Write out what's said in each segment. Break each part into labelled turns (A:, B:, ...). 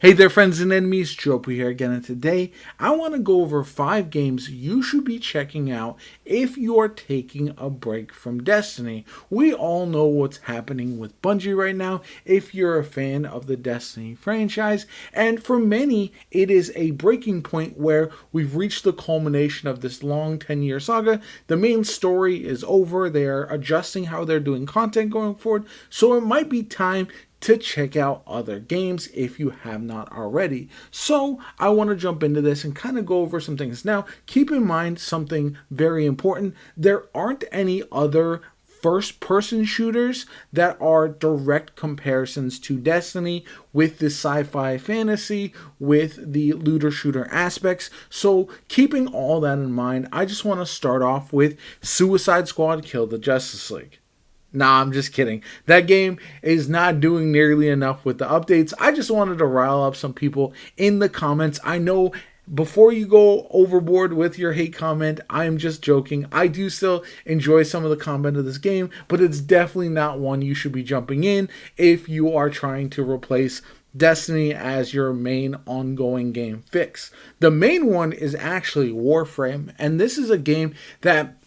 A: Hey there, friends and enemies, Jopo here again, and today I want to go over 5 games you should be checking out if you are taking a break from Destiny. We all know what's happening with Bungie right now if you're a fan of the Destiny franchise, and for many, it is a breaking point where we've reached the culmination of this long 10-year saga. The main story is over, they're adjusting how they're doing content going forward, so it might be time to check out other games if you have not already. So I want to jump into this and kind of go over some things. Now, keep in mind something very important. There aren't any other first person shooters that are direct comparisons to Destiny with the sci-fi fantasy, with the looter shooter aspects. So keeping all that in mind, I just want to start off with Suicide Squad Kill the Justice League. Nah, I'm just kidding. That game is not doing nearly enough with the updates. I just wanted to rile up some people in the comments. I know before you go overboard with your hate comment, I'm just joking. I do still enjoy some of the content of this game, but it's definitely not one you should be jumping in if you are trying to replace Destiny as your main ongoing game fix. The main one is actually Warframe, and this is a game that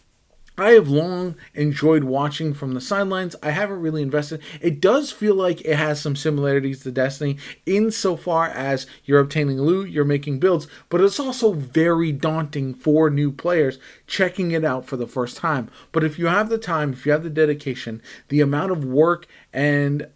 A: I have long enjoyed watching from the sidelines. I haven't really invested. It does feel like it has some similarities to Destiny insofar as you're obtaining loot, you're making builds, but it's also very daunting for new players checking it out for the first time. But if you have the time, if you have the dedication, the amount of work and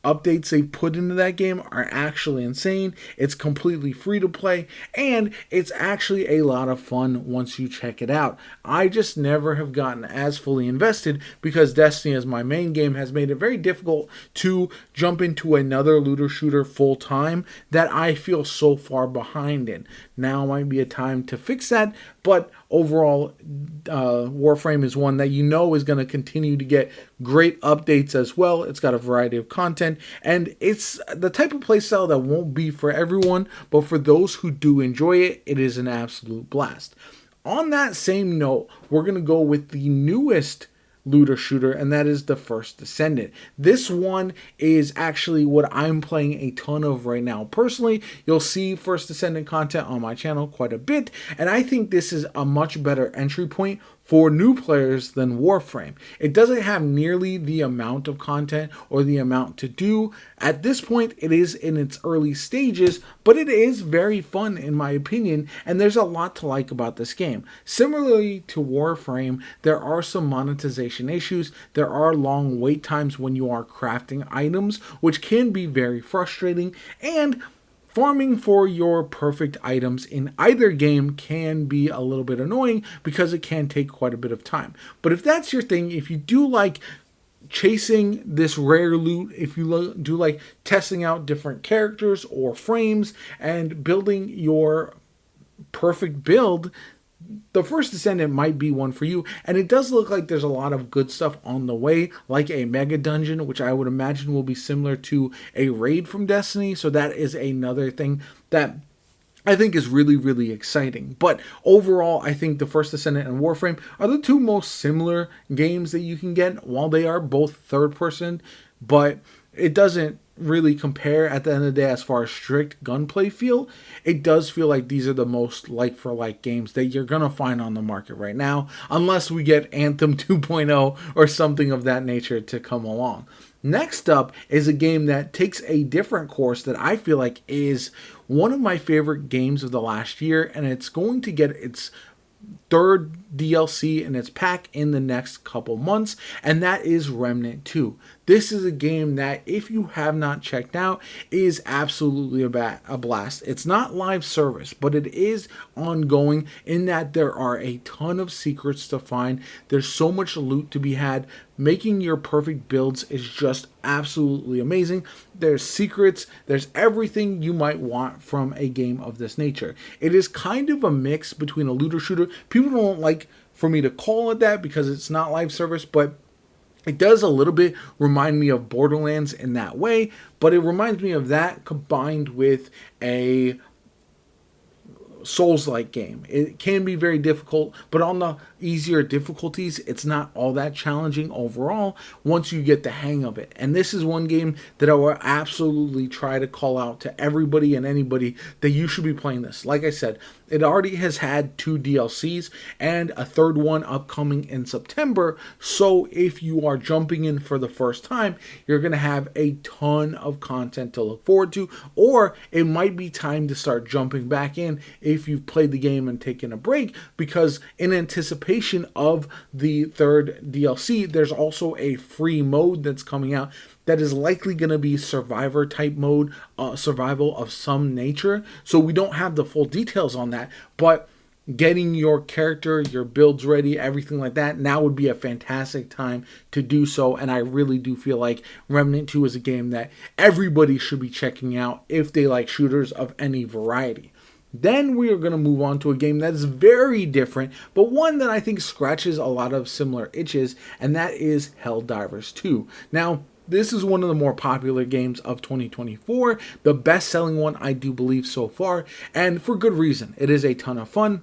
A: updates they've put into that game are actually insane. It's completely free to play, and it's actually a lot of fun once you check it out. I just never have gotten as fully invested because Destiny as my main game has made it very difficult to jump into another looter shooter full time that I feel so far behind in. Now might be a time to fix that, but overall, Warframe is one that you know is going to continue to get great updates as well. It's got a variety of content, and it's the type of playstyle that won't be for everyone, but for those who do enjoy it, it is an absolute blast. On that same note, we're going to go with the newest looter shooter, and that is the First Descendant. This one is actually what I'm playing a ton of right now. Personally, you'll see First Descendant content on my channel quite a bit, and I think this is a much better entry point for new players than Warframe. It doesn't have nearly the amount of content or the amount to do. At this point, it is in its early stages, but it is very fun in my opinion, and there's a lot to like about this game. Similarly to Warframe, there are some monetization issues. There are long wait times when you are crafting items, which can be very frustrating, and farming for your perfect items in either game can be a little bit annoying because it can take quite a bit of time. But if that's your thing, if you do like chasing this rare loot, if you do like testing out different characters or frames and building your perfect build, the First Descendant might be one for you, and it does look like there's a lot of good stuff on the way, like a mega dungeon, which I would imagine will be similar to a raid from Destiny, so that is another thing that I think is really, really exciting. But overall, I think the First Descendant and Warframe are the two most similar games that you can get, while they are both third person, but it doesn't really compare at the end of the day as far as strict gunplay feel. It does feel like these are the most like for like games that you're gonna find on the market right now, unless we get Anthem 2.0 or something of that nature to come along. Next up is a game that takes a different course that I feel like is one of my favorite games of the last year, and it's going to get its third DLC in its pack in the next couple months, and that is Remnant 2. This is a game that, if you have not checked out, is absolutely a blast. It's not live service, but it is ongoing in that there are a ton of secrets to find. There's so much loot to be had. Making your perfect builds is just absolutely amazing. There's secrets, there's everything you might want from a game of this nature. It is kind of a mix between a looter shooter. People don't like for me to call it that because it's not live service, but it does a little bit remind me of Borderlands in that way, but it reminds me of that combined with a Souls-like game. It can be very difficult, but on the easier difficulties, it's not all that challenging overall once you get the hang of it. And this is one game that I will absolutely try to call out to everybody and anybody that you should be playing this. Like I said, it already has had 2 DLCs and a third one upcoming in September. So if you are jumping in for the first time, you're going to have a ton of content to look forward to, or it might be time to start jumping back in if you've played the game and taken a break, because in anticipation of the third DLC, there's also a free mode that's coming out that is likely going to be survivor type mode, survival of some nature. So we don't have the full details on that, but getting your character, your builds ready, everything like that, now would be a fantastic time to do so. And I really do feel like Remnant 2 is a game that everybody should be checking out if they like shooters of any variety. Then we are going to move on to a game that is very different, but one that I think scratches a lot of similar itches, and that is Helldivers 2. Now, this is one of the more popular games of 2024, the best-selling one I do believe so far, and for good reason. It is a ton of fun,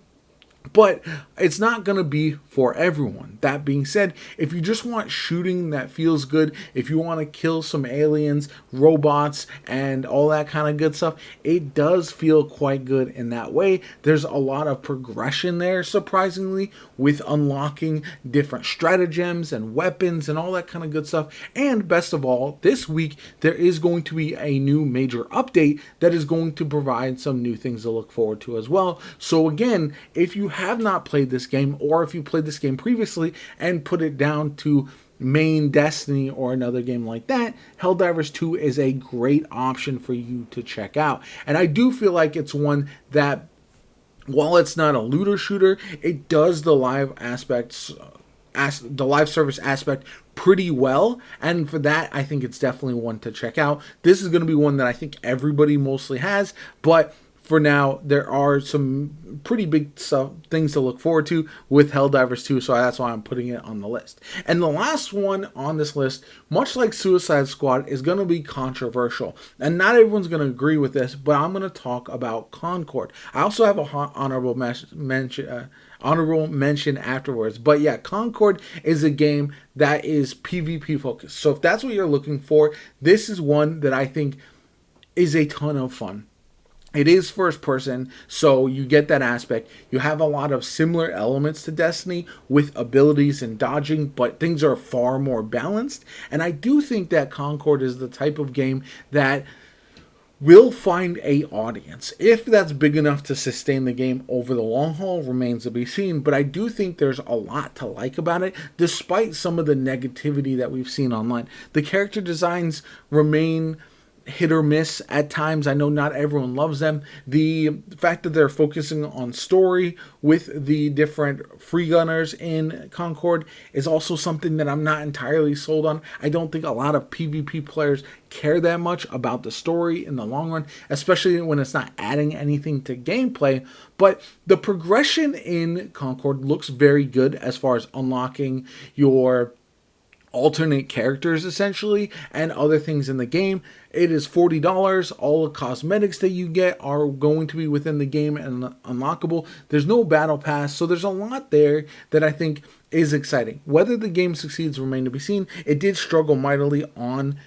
A: but it's not going to be for everyone. That being said, if you just want shooting that feels good, if you want to kill some aliens, robots, and all that kind of good stuff, it does feel quite good in that way. There's a lot of progression there, surprisingly, with unlocking different stratagems and weapons and all that kind of good stuff. And best of all, this week, there is going to be a new major update that is going to provide some new things to look forward to as well. So again, if you have not played this game, or if you played this game previously and put it down to main Destiny or another game like that, Helldivers 2 is a great option for you to check out. And I do feel like it's one that, while it's not a looter shooter, it does the live aspects, the live service aspect pretty well, and for that I think it's definitely one to check out. This is going to be one that I think everybody mostly has, but for now, there are some pretty big things to look forward to with Helldivers 2, so that's why I'm putting it on the list. And the last one on this list, much like Suicide Squad, is going to be controversial. And not everyone's going to agree with this, but I'm going to talk about Concord. I also have a honorable mention afterwards. But yeah, Concord is a game that is PvP focused. So if that's what you're looking for, this is one that I think is a ton of fun. It is first person, so you get that aspect. You have a lot of similar elements to Destiny with abilities and dodging, but things are far more balanced. And I do think that Concord is the type of game that will find a audience. If that's big enough to sustain the game over the long haul remains to be seen, but I do think there's a lot to like about it, despite some of the negativity that we've seen online. The character designs remain hit or miss at times. I know not everyone loves them. The fact that they're focusing on story with the different free gunners in Concord is also something that I'm not entirely sold on. I don't think a lot of PvP players care that much about the story in the long run, especially when it's not adding anything to gameplay. But the progression in Concord looks very good as far as unlocking your alternate characters essentially and other things in the game. It is $40. All the cosmetics that you get are going to be within the game and unlockable. There's no battle pass, so there's a lot there that I think is exciting. Whether the game succeeds remain to be seen. It did struggle mightily on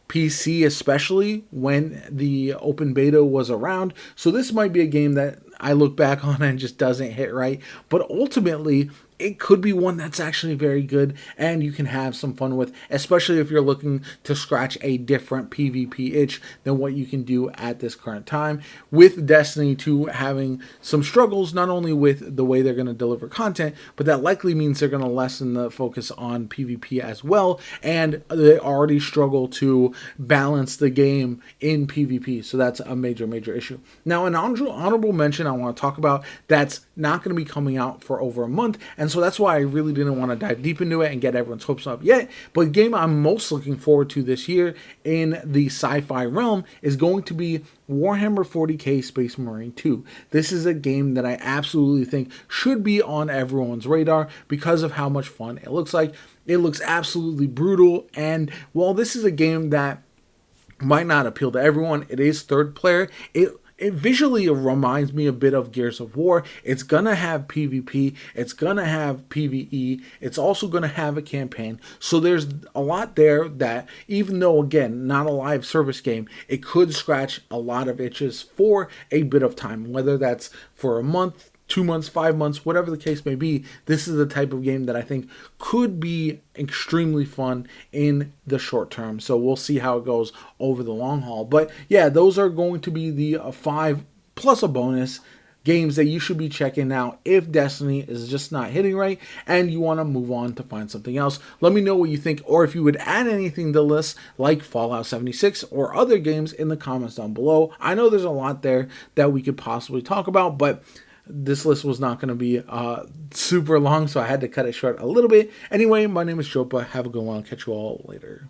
A: PC, especially when the open beta was around. So this might be a game that I look back on and just doesn't hit right. But ultimately, it could be one that's actually very good and you can have some fun with, especially if you're looking to scratch a different PvP itch than what you can do at this current time. With Destiny 2 having some struggles, not only with the way they're going to deliver content, but that likely means they're going to lessen the focus on PvP as well, and they already struggle to balance the game in PvP, so that's a major issue. Now, an honorable mention I want to talk about that's not going to be coming out for over a month, and so that's why I really didn't want to dive deep into it and get everyone's hopes up yet. But the game I'm most looking forward to this year in the sci-fi realm is going to be Warhammer 40k Space Marine 2. This is a game that I absolutely think should be on everyone's radar because of how much fun it looks like. It looks absolutely brutal, and while this is a game that might not appeal to everyone, it is third player. visually it reminds me a bit of Gears of War. It's gonna have PvP, it's gonna have PvE, it's also gonna have a campaign. So there's a lot there that, even though again not a live service game, it could scratch a lot of itches for a bit of time, whether that's for a month, 2 months, 5 months, whatever the case may be. This is the type of game that I think could be extremely fun in the short term. So we'll see how it goes over the long haul. But yeah, those are going to be the 5 plus a bonus games that you should be checking out if Destiny is just not hitting right and you want to move on to find something else. Let me know what you think, or if you would add anything to the list like Fallout 76 or other games in the comments down below. I know there's a lot there that we could possibly talk about, but this list was not going to be super long, so I had to cut it short a little bit. Anyway, my name is Chopa. Have a good one. I'll catch you all later.